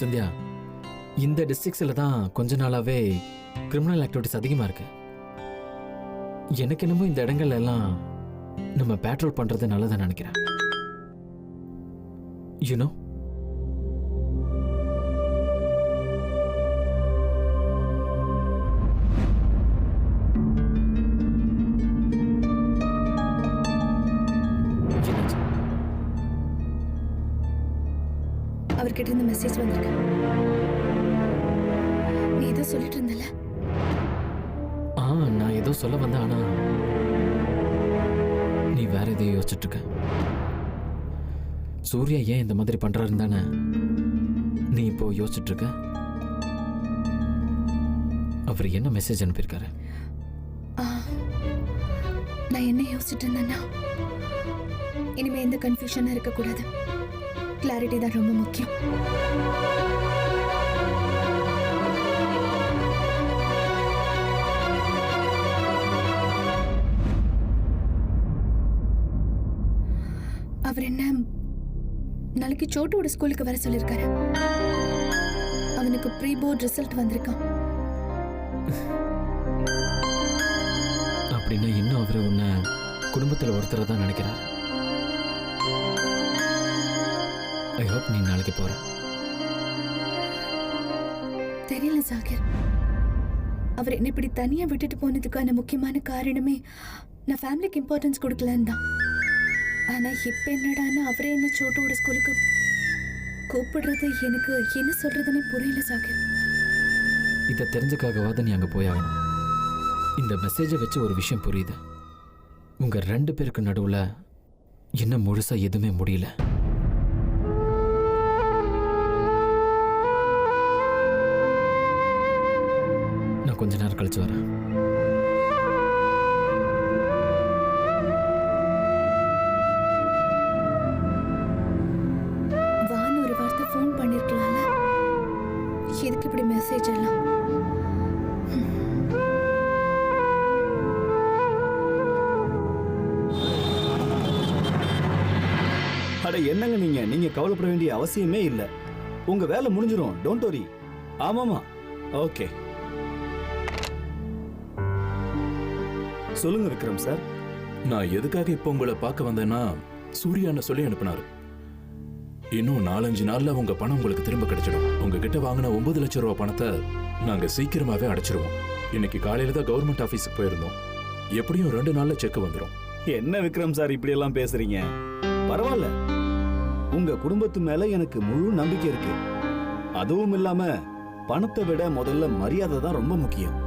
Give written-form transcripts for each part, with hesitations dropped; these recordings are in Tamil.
சந்தியா, இந்த டிஸ்ட்ரிக்ட்ஸில் தான் கொஞ்ச நாளாவே கிரிமினல் ஆக்டிவிட்டிஸ் அதிகமாக இருக்கு. எனக்கு என்னமோ இந்த இடங்கள்ல எல்லாம் நம்ம பேட்ரோல் பண்றது நல்லதான் நினைக்கிறேன். யூனோ, அவர்கிட்ட இருந்து மெசேஜ் வந்திருக்கு. நீ ஏதோ சொல்லிட்டு இருந்தல. நான் ஏதோ சொல்ல வந்தேன், ஆனா நீ வேற எதையும் யோசிச்சுட்டு இருக்க. சூர்யா ஏன் இந்த மாதிரி பண்றாருன்னு தானே நீ இப்போ யோசிச்சுட்டு இருக்க. அவர் என்ன மெசேஜ் அனுப்பியிருக்காரு? நான் என்ன யோசிச்சுட்டு இருந்தேன்னா, இனிமே எந்த கன்ஃபியூஷனும் இருக்கக்கூடாது. கிளாரிட்டி தான் ரொம்ப முக்கியம். அவர் என்ன நாளைக்கு சோட்டோட ஸ்கூலுக்கு வர சொல்லிருக்காரு. அவனுக்கு ப்ரீ போர்ட் ரிசல்ட் வந்திருக்கான். அப்படின்னா இன்னும் அவரு உன்னை குடும்பத்தில் ஒருத்தரை தான் நினைக்கிறார். ஐ ஹோப் நீ நாளைக்கு போற. தெரியல சாகர், அவர் என்ன இப்படி தனியா விட்டுட்டு போனதுக்கான முக்கியமான காரணமே நான் ஃபேமிலிக்கு இம்பார்ட்டன்ஸ் கொடுக்கலன்னு தான். ஆனா இப்ப என்னடான்னா அவரே என்ன சோட்டோட ஸ்கூலுக்கு கூப்பிடுறது எனக்கு என்ன சொல்றதுன்னு புரியல சாகர். இதை தெரிஞ்சுக்காகவாத நீ அங்க போயாகணும். இந்த மெசேஜை வச்சு ஒரு விஷயம் புரியுது. உங்க 2 பேருக்கு நடுவுல இன்னும் முழுசா எதுவுமே முடியல. நான் கொஞ்ச நேரம் கழிச்சு வரேன். வான் ஒரு வார்த்தை ஃபோன் பண்ணிருக்கலாம்ல. எதுக்கு இப்படி மெசேஜ் எல்லாம்? அட என்னங்க நீங்க கவலைப்பட வேண்டிய அவசியமே இல்ல. உங்க வேலை முடிஞ்சிரும். Don't worry. ஆமாமா, ஓகே. சொல்லுங்க விக்ரம் சார். நான் எதுக்காக இப்போ உங்களை பார்க்க வந்தேன்னா, சூர்யான்னு சொல்லி அனுப்பினாரு. இன்னும் 4-5 நாள்ல உங்க பணம் உங்களுக்கு திரும்ப கிடைச்சிடும். உங்ககிட்ட வாங்கின 9 லட்சம் ரூபாய் பணத்தை நாங்க சீக்கிரமாவே அடைச்சிருவோம். இன்னைக்கு காலையில தான் கவர்மெண்ட் ஆபீஸுக்கு போயிருந்தோம். எப்படியும் 2 நாள்ல செக் வந்துடும். என்ன விக்ரம் சார் இப்படி எல்லாம் பேசுறீங்க? பரவாயில்ல, உங்க குடும்பத்து மேல எனக்கு முழு நம்பிக்கை இருக்கு. அதுவும் இல்லாம பணத்தை விட முதல்ல மரியாதை தான் ரொம்ப முக்கியம்.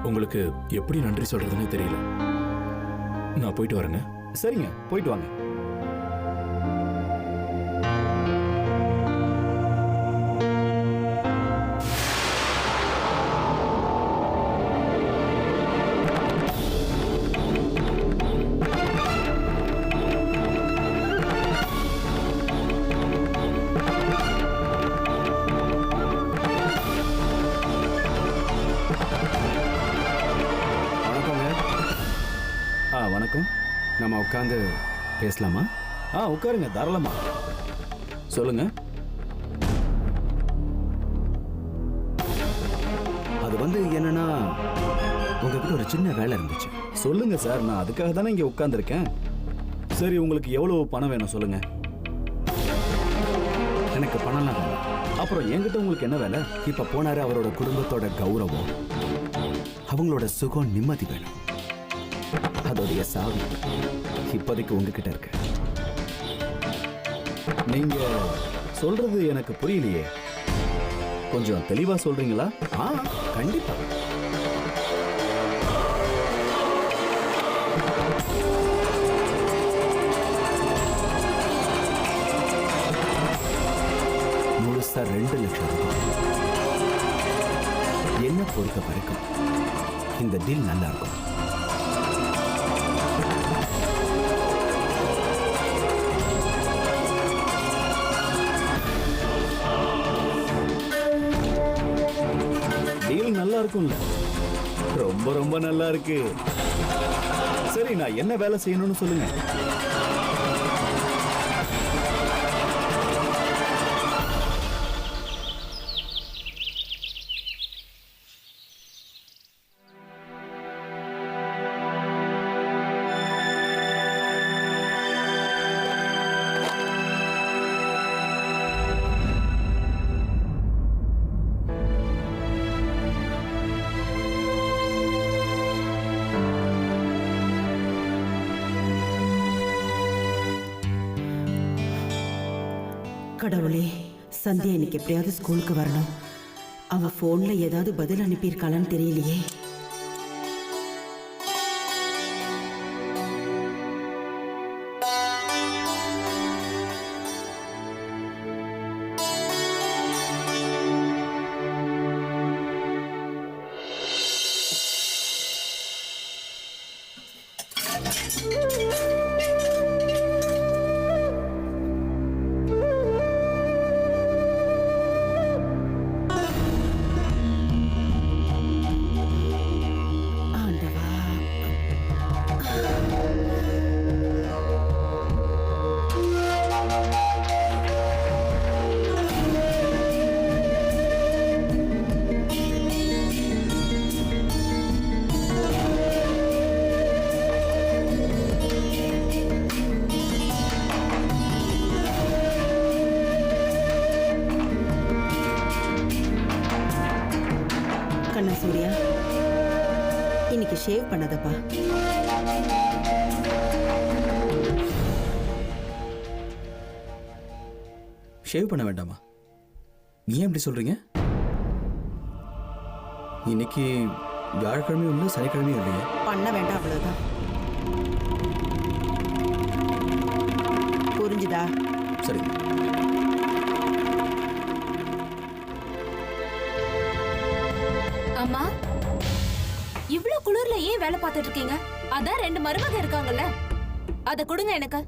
உங்களுக்கு எப்படி நன்றி சொல்றதுன்னே தெரியல. நான் போயிட்டு வரேங்க. சரிங்க, போயிட்டு வாங்க. வணக்கம். நம்ம உட்காந்து பேசலாமா? உட்காருங்க, தாராளமா. சொல்லுங்க. அது வந்து என்னன்னா, உங்ககிட்ட ஒரு சின்ன வேலை இருந்துச்சு. சொல்லுங்க சார், நான் அதுக்காக தானே இங்க உட்கார்ந்துருக்கேன். சரி, உங்களுக்கு எவ்வளவு பணம் வேணும் சொல்லுங்க. எனக்கு பணம்லாம் வேணும். அப்புறம் என்கிட்ட உங்களுக்கு என்ன வேலை? இப்ப போனாரு அவரோட குடும்பத்தோட கௌரவம், அவங்களோட சுகம், நிம்மதி வேணும். அதோடைய சாவி இப்போதைக்கு உங்ககிட்ட இருக்கு. நீங்க சொல்றது எனக்கு புரியலையே. கொஞ்சம் தெளிவா சொல்றீங்களா? கண்டிப்பா. முழுசா 2 லட்சம் ரூபாய். என்ன பொறுத்த வரைக்கும் இந்த டீல் நல்லா இருக்கும். டீல் நல்லா இருக்கும்ல? ரொம்ப ரொம்ப நல்லா இருக்கு. சரி, நான் என்ன வேலை செய்யணும்னு சொல்லுங்க. கடவுளே, சந்தியா இன்னைக்கு எப்படியாவது ஸ்கூலுக்கு வரணும். அவ போன்ல ஏதாவது பதில் அனுப்பியிருக்காளான்னு தெரியலையே. ஆண்டவா, கண்ணா சூர்யா, இன்னைக்கு ஷேவ் பண்ணதப்பா. ஷேவ் பண்ண வேண்டாமா? ஏன் இப்படி சொல்றீங்க? இன்னைக்கு வியாழக்கிழமையும் இல்லை, சனிக்கிழமையும் இல்லையே. பண்ண வேண்டாம், அவ்வளவுதான். புரிஞ்சுதா? சரி. அம்மா, இவ்ளோ குளிர்ல ஏன் வேலை பார்த்துட்டு இருக்கீங்க? அதான் 2 மருமக இருக்காங்கல்ல, அத கொடுங்க எனக்கு.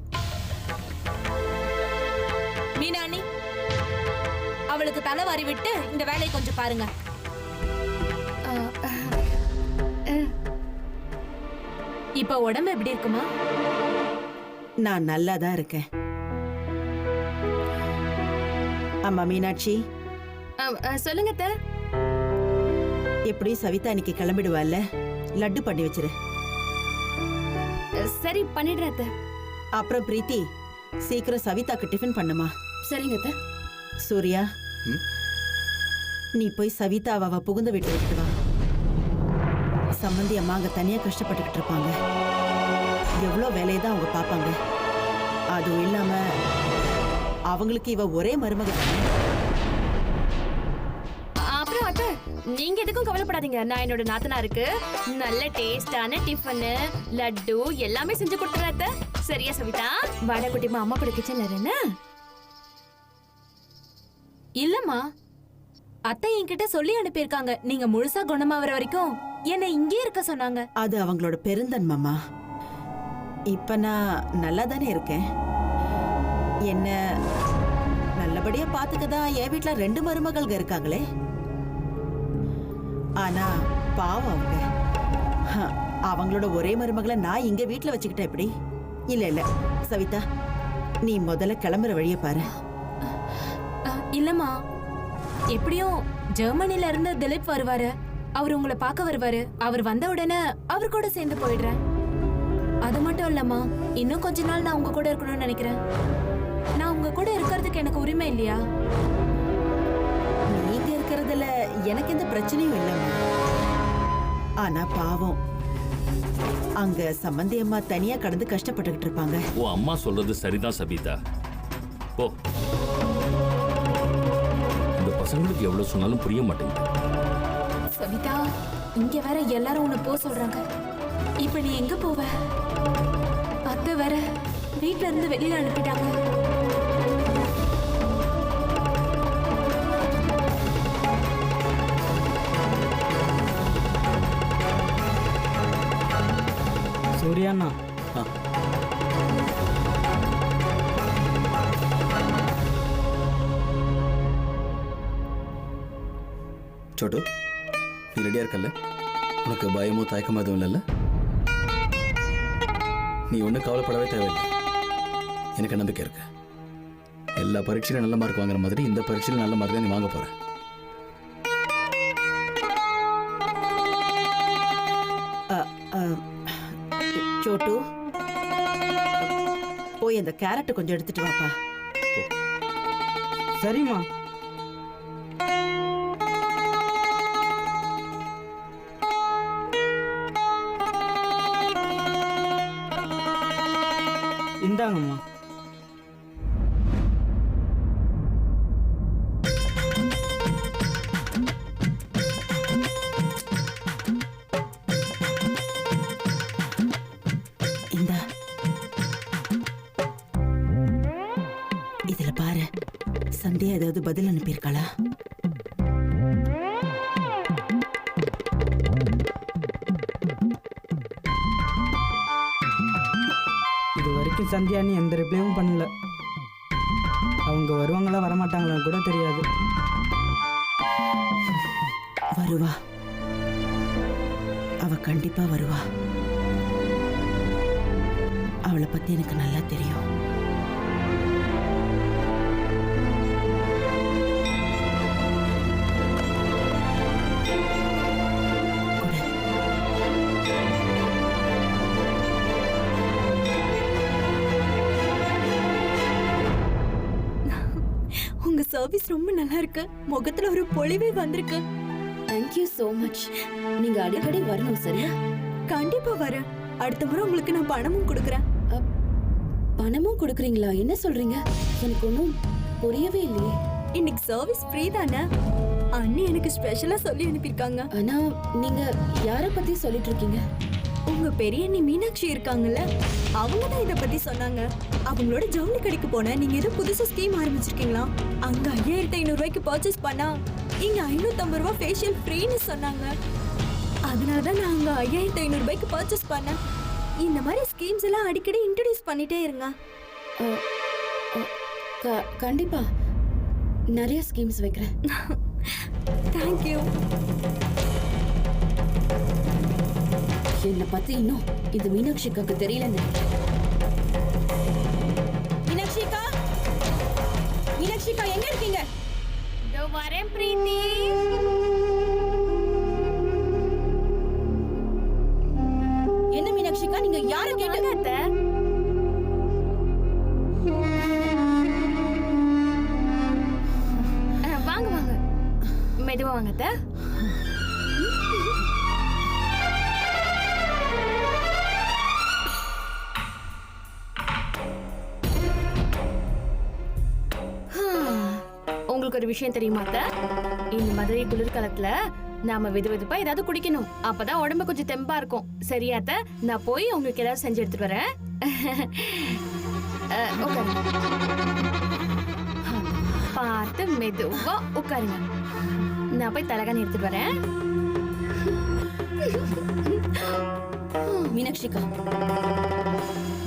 மீனாணி, அவளுக்கு தலை வாரி விட்டு இந்த வேலையை கொஞ்சம் பாருங்க. இப்ப உடம்பு எப்படி இருக்குமா? நான் நல்லா தான் இருக்கேன். அம்மா மீனாட்சி, சொல்லுங்க அத்தை. எப்படி சவிதா இன்னைக்கு கிளம்பிடுவாள்ல, லட்டு பண்ணி வச்சிரு. சரி, பண்ணிடுறேன் அத்தை. அப்புறம் பிரீத்தி, சீக்கிரம் சவிதாக்கு டிஃபன் பண்ணுமா. சரிங்க அத்தை. சூர்யா, ம்? நீ போய் சவிதாவை அவ புகுந்த வீட்டு விட்டுட்டு வா. சம்பந்தி அம்மா அங்க தனியா கஷ்டப்பட்டுக்கிட்டு இருப்பாங்க. எவ்வளோ வேலையை தான் அவங்க பார்ப்பாங்க. அதுவும் இல்லாம அவங்களுக்கு இவ ஒரே மருமக தானே. அப்புறம் அத்தை, நீங்க எதுக்கும் கவலைப்படாதீங்க. நான் என்னோட நாத்தனாருக்கு நல்ல டேஸ்டான டிஃபனு, லட்டு எல்லாமே செஞ்சு கொடுத்துறேன் அத்தை. சரியா சவிதா? வாடா குட்டிமா, அம்மா கூட கிச்சன்ல இருன்னு. இல்லம்மா, அத்தை என்கிட்ட சொல்லி அனுப்பியிருக்காங்க, நீங்க முழுசா குணமாவற வரைக்கும் என்ன இங்கே இருக்க சொன்னாங்க. அது அவங்களோட பெருந்தன்மம்மா. இப்ப நான் நல்லா தானே இருக்கேன். என்ன நல்லபடியா பாத்துக்கதான் என் வீட்டுல 2 மருமகள்க இருக்காங்களே. ஆனா பாவம் அவங்க. அவங்களோட ஒரே மருமகளை நான் இங்க வீட்டுல வச்சுக்கிட்டேன் எப்படி? இல்ல இல்ல சவிதா, நீ முதல்ல கிளம்புற வழிய பாரு. இல்லம்மா, எப்படியும் ஜெர்மனில இருந்து திலீப் வருவாரு. அவர் உங்களை பார்க்க வருவாரு. அவர் வந்த உடனே அவர் கூட சேர்ந்து போயிடுறேன். அது மட்டும் இல்லம்மா, இன்னும் கொஞ்ச நாள் நான் உங்க கூட இருக்கணும்னு நினைக்கிறேன். நான் உங்க கூட இருக்கிறதுக்கு எனக்கு உரிமை இல்லையா? நீங்க இருக்கிறதுல எனக்கு எந்த பிரச்சனையும் இல்லைம்மா. ஆனா பாவம், அங்க சம்பந்தி அம்மா தனியா கடந்து கஷ்டப்பட்டுக்கிட்டு இருப்பாங்க. ஓ, அம்மா சொல்றது சரிதான் சபிதா. போ. இந்த பசங்களுக்கு எவ்வளவு சொன்னாலும் புரிய மாட்டேங்குது. சவிதா, இங்க வேற எல்லாரும் உன்னை போ சொல்றாங்க. இப்ப நீ எங்க போவ? அத்தை வேற வீட்ல இருந்து வெளியில அனுப்பிட்டாங்க. சூர்யாண்ணா, சோட்டு, நீ ரெடியா இருக்கல்ல? உனக்கு பயமோ தயக்கமோ எதுவும் இல்லைல்ல? நீ ஒன்றும் கவலைப்படவே தேவையில்லை. எனக்கு நம்பிக்கை இருக்கு. எல்லா பரீட்சையிலும் நல்ல மார்க் வாங்குற மாதிரி இந்த பரீட்சையிலும் நல்ல மார்க் தான் நீ வாங்க போற. சோட்டு, போய் அந்த கேரட் கொஞ்சம் எடுத்துட்டு வாப்பா. சரிம்மா. இந்தாங்கம்மா. சந்தியா ஏதாவது பதில் அனுப்பியிருக்காளா? இது வரைக்கும் சந்தியா நீ எந்த ரிப்ளையும் பண்ணல. அவங்க வருவாங்களா வரமாட்டாங்களான்னு கூட தெரியாது. வருவா, அவ கண்டிப்பா வருவா. அவளை பத்தி எனக்கு நல்லா தெரியும். கொடு. உங்க சர்வீஸ் ரொம்ப நல்லா இருக்கு. முகத்துல ஒரு பொலிவே வந்திருக்கு. Thank you so much. நீங்க அடிக்கடி வரணும் சரியா? கண்டிப்பா வரேன். அடுத்த முறை உங்களுக்கு நான் பணமும் கொடுக்குறேன். பணமும் கொடுக்குறீங்களா? என்ன சொல்றீங்க? எனக்கு ஒன்றும் புரியவே இல்லையே. இன்னைக்கு சர்வீஸ் ஃப்ரீ தானே? அண்ணி எனக்கு ஸ்பெஷலா சொல்லி அனுப்பியிருக்காங்க. ஆனா நீங்க யார பத்தி சொல்லிட்டு இருக்கீங்க? உங்க பெரிய அண்ணி மீனாட்சி இருக்காங்கல்ல, அவங்க தான் இதை பத்தி சொன்னாங்க. அவங்களோட ஜவுளி கடைக்கு போனேன். நீங்க ஏதோ புதுசா ஸ்கீம் ஆரம்பிச்சிருக்கீங்களா? அங்க 5500 ரூபாய்க்கு பர்ச்சேஸ் பண்ணா இங்க 550 ரூபாய் ஃபேஷியல் ஃப்ரீன்னு சொன்னாங்க. அதனாலதான் நான் அங்க 5500 ரூபாய்க்கு பர்ச்சேஸ் பண்ணேன். இந்த மாதிரி ஸ்கீம்ஸ் எல்லாம் அடிக்கடி இன்ட்ரோடியூஸ் பண்ணிட்டே இருங்க. கண்டிப்பா நிறைய ஸ்கீம்ஸ் வைக்கிறேன். தேங்க்யூ. என்னை பத்தி இன்னும் இந்த மீனாட்சிக்காக்கு தெரியலன்னு. மீனாட்சிக்கா, மீனாட்சிக்கா எங்க இருக்கீங்க? இதோ வரேன் பிரீத்தி. என்ன மீனாட்சிக்கா, நீங்க யாரை கேட்டு? அத்தை, வாங்க வாங்க, மெதுவா வாங்க அத்தை. உங்களுக்கு ஒரு விஷயம் தெரியுமா அத்தை? இந்த மதுரை குளிர்காலத்துல நாம வெதுவெதுப்பா ஏதாவது குடிக்கணும். அப்பதான் உடம்பு கொஞ்சம் தெம்பா இருக்கும். சரியா அத்தை? நான் போய் உங்களுக்கு ஏதாவது செஞ்சு எடுத்துட்டு வரேன். உட்காருங்க. பார்த்து மெதுவா உட்காருங்க. நான் போய் தலகாணி எடுத்துட்டு வரேன். மீனாட்சிக்கா,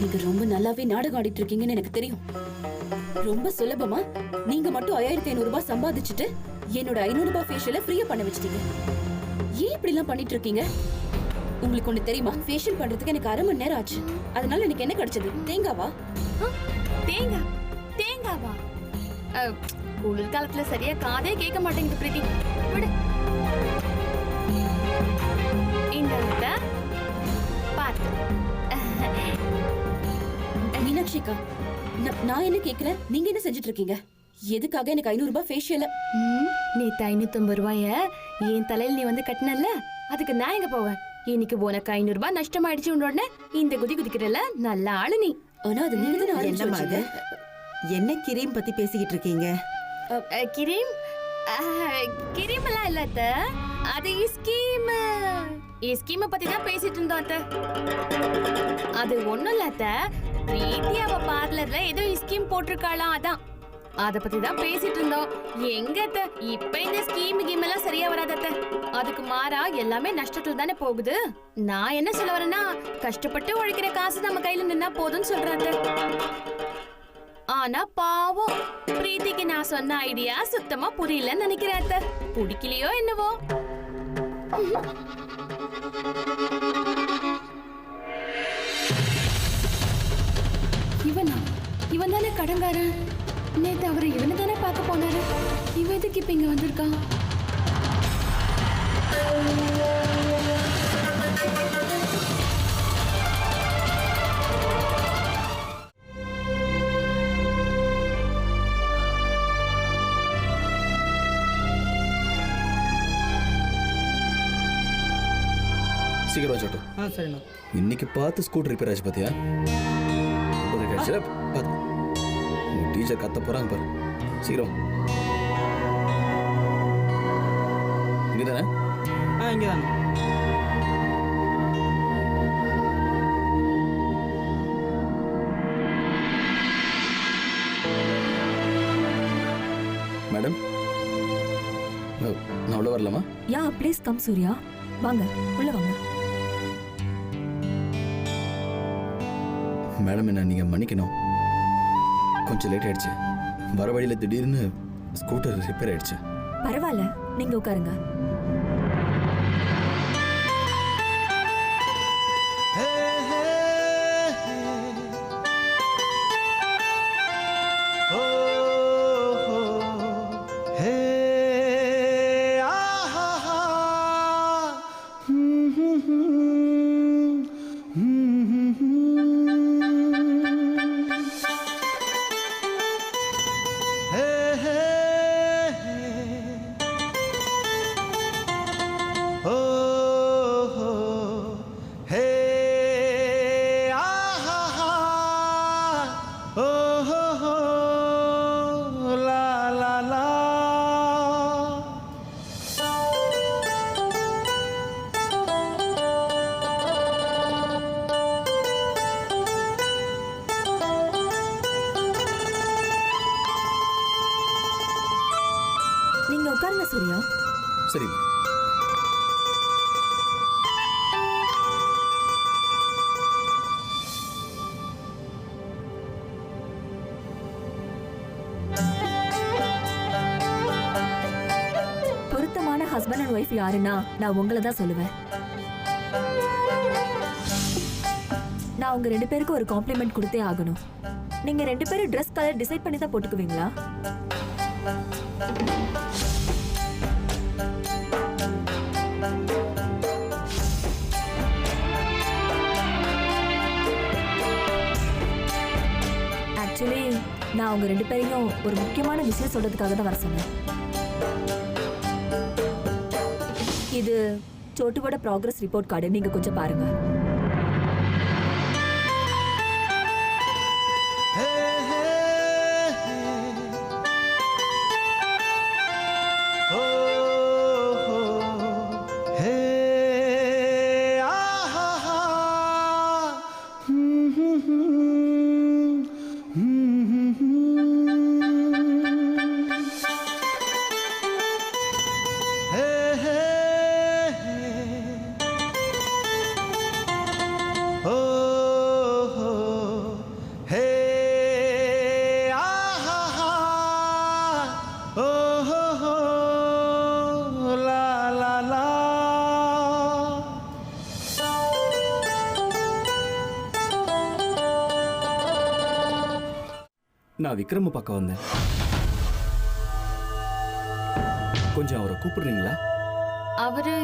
நீங்க ரொம்ப நல்லாவே நாடகம் ஆடிட்டு இருக்கீங்கன்னு எனக்கு தெரியும். ரொம்ப சுலபமா நீங்க மட்டும் 5500 ரூபாய் சம்பாதிச்சுட்டு என்னோட 500 ரூபாய் ஃபேஷியலை ஃப்ரீயா பண்ண வச்சிட்டீங்க. ஏன் இப்படி எல்லாம் பண்ணிட்டு இருக்கீங்க? உங்களுக்கு ஒண்ணு தெரியுமா? ஃபேஷியல் பண்றதுக்கு எனக்கு 1/2 மணி நேரம் ஆச்சு. அதனால எனக்கு என்ன கிடைச்சது? தேங்காவா? தேங்காய்? தேங்காவா? குளிர்காலத்துல சரியா காதே கேட்க மாட்டேங்குது பிரீத்தி. விடு. இந்த அத்தை, பார்த்து. மீனாட்சிக்கா, நான் என்ன கேக்குறேன்? நீங்க என்ன செஞ்சுட்டு இருக்கீங்க? எதுக்காக எனக்கு 500 ரூபாய் ஃபேஷியல்? நேத்து 550 ரூபாய என் தலையில நீ வந்து கட்டினல்ல, அதுக்கு நான் எங்க போவேன்? இன்னைக்கு உனக்கு 500 ரூபாய் நஷ்டமாயிடுச்சு. உடனே இந்த குதி குதிக்கிறல, நல்ல ஆளு நீ. ஆனா அது நீங்க தானே என்னம்மா ஆரம்பிச்சீங்க. இது? என்ன கிரீம் பத்தி பேசிக்கிட்டு இருக்கீங்க? கிரீம்? கிரீம் எல்லாம் இல்ல அத்தை, அது ஸ்கீம். ஸ்கீமை பத்தி தான் பேசிட்டு இருந்தோம் அத்தை. அது ஒண்ணும் இல்ல அத்தை, பிரீத்தி அவ பார்லர்ல ஏதோ ஸ்கீம் போட்டிருக்காளாம், அதான் அத பத்தி தான் பேசிட்டு இருந்தோம். எங்க அத்தை, இப்ப இந்த ஸ்கீம் எல்லாம் சரியா வராது அத்தை. அதுக்கு மாறா எல்லாமே நஷ்டத்துல தானே போகுது. நான் என்ன சொல்ல வரேன்னா, கஷ்டப்பட்டு உழைக்கிற காசு நம்ம கையில நின்னா போதும்னு சொல்றேன் அத்தை. ஆனா பாவம் பிரீத்திக்கு நான் சொன்ன ஐடியா சுத்தமா புரியலன்னு நினைக்கிறேன் அத்தை. பிடிக்கலையோ என்னவோ. இவன் தானே கடங்காரன். நேத்து அவரை இவனை தானே பார்க்க போனாரு. இவன் எதுக்கு இப்ப இங்க வந்திருக்கான்? சீக்கிரம் வச்சுட்டு. சரிண்ணா. இன்னைக்கு பார்த்து ஸ்கூட்டர் ரிப்பேர் ஆச்சு பார்த்தியா? ஒரு கட்சியில் பார்த்து உங்கள் டீச்சர் கத்த போகிறாங்க பாரு. சீக்கிரம் இங்கே தானே? இங்கே தானே. வரலாமா? யா ப்ளீஸ் கம் சூர்யா, வாங்க உள்ள வாங்க. மேடம், என்ன நீங்க மன்னிக்கணும், கொஞ்சம் லேட் ஆயிடுச்சு. வர வழியில திடீர்னு ஸ்கூட்டர் ரிப்பேர் ஆயிடுச்சு. பரவாயில்ல, நீங்க உட்காருங்க. நீங்க உட்காருங்க சூர்யா. சரி மேடம். பொருத்தமான ஹஸ்பண்ட் அண்ட் ஒய்ஃப் யாருன்னா நான் உங்களை தான் சொல்லுவேன். நான் உங்க 2 பேருக்கு ஒரு காம்ப்ளிமெண்ட் கொடுத்தே ஆகணும். நீங்க 2 பேரும் ட்ரெஸ் கலர் டிசைட் பண்ணி தான் போட்டுக்குவீங்களா? ஆக்சுவலி நான் உங்க 2 பேரையும் ஒரு முக்கியமான விஷயம் சொல்றதுக்காக தான் வர சொன்னேன். இது சோட்டுவோட ப்ராக்ரஸ் ரிப்போர்ட் கார்டு, நீங்க கொஞ்சம் பாருங்க. நான் விக்ரம பார்க்க வந்தேன். கொஞ்சம் அவரை கூப்பிடுறீங்களா? அவரு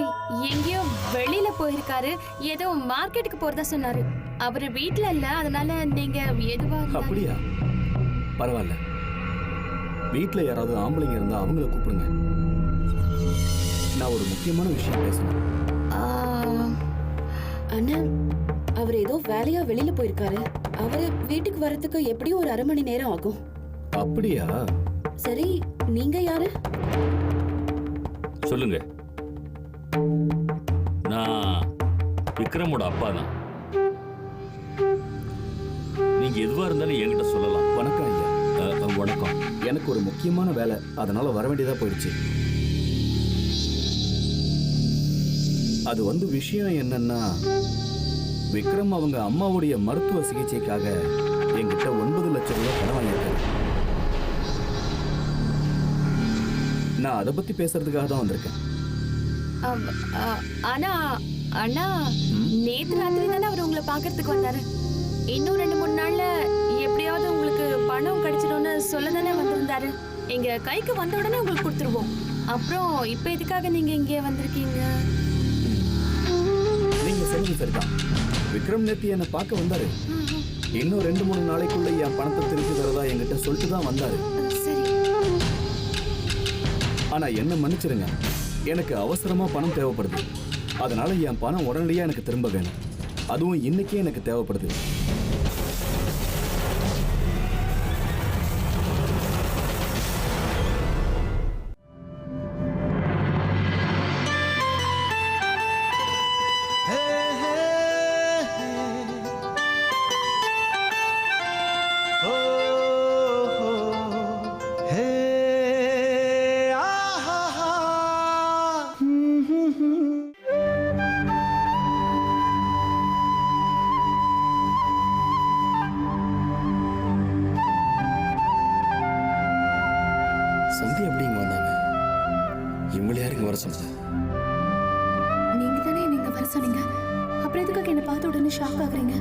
எங்கேயோ வெளியில போயிருக்காரு. ஏதோ மார்க்கெட்டுக்கு போறதா சொன்னாரு. அவரு வீட்ல இல்ல, அதனால நீங்க எதுவா அப்படியா? பரவாயில்ல. வீட்ல யாராவது ஆம்பளைங்க இருந்தா அவங்கள கூப்பிடுங்க. நான் ஒரு முக்கியமான விஷயம் பேசணும். அண்ணா, அவர் ஏதோ வேலையா வெளியில போயிருக்காரு. அவரு வீட்டுக்கு வரதுக்கு எப்படியும் ஒரு 1/2 மணி நேரம் ஆகும். அப்படியா? சரி, நீங்க யாரு? சொல்லுங்க. நான் விக்ரமோட அப்பா தான். நீங்க எதுவா இருந்தாலும் என்கிட்ட சொல்லலாம். வணக்கம் ஐயா. வணக்கம். எனக்கு ஒரு முக்கியமான வேலை, அதனால வர வேண்டியதா போயிடுச்சு. அது விஷயம் என்னன்னா, விக்ரம் அவங்க அம்மாவுடைய மருத்துவ சிகிச்சைக்காக என்கிட்ட 9 லட்சம் ரூபாய் பணம் வாங்கியிருக்காரு. நான் அதை பத்தி பேசுறதுக்காக தான் வந்திருக்கேன். ஆனா அண்ணா, நேத்து ராத்திரி தானே அவர் உங்களை பாக்குறதுக்கு வந்தாரு. இன்னும் 2-3 நாள்ல எப்படியாவது உங்களுக்கு பணம் கிடைச்சிடும்னு சொல்ல தானே வந்திருந்தாரு. எங்க கைக்கு வந்த உடனே உங்களுக்கு கொடுத்துருவோம். அப்புறம் இப்ப எதுக்காக நீங்க இங்கே வந்திருக்கீங்க? நீங்க சொன்னது சரிதான். விக்ரம் நேத்து என்னை பார்க்க வந்தாரு. இன்னும் 2-3 நாளைக்குள்ள என் பணத்தை திருப்பி தரதா என்கிட்ட சொல்லிட்டு தான் வந்தாரு. சரி. ஆனா என்ன மன்னிச்சிருங்க, எனக்கு அவசரமா பணம் தேவைப்படுது. அதனால என் பணம் உடனடியா எனக்கு திரும்ப வேணும். அதுவும் இன்னைக்கே எனக்கு தேவைப்படுது. திடீர்னு ஷாக் ஆகுறீங்க?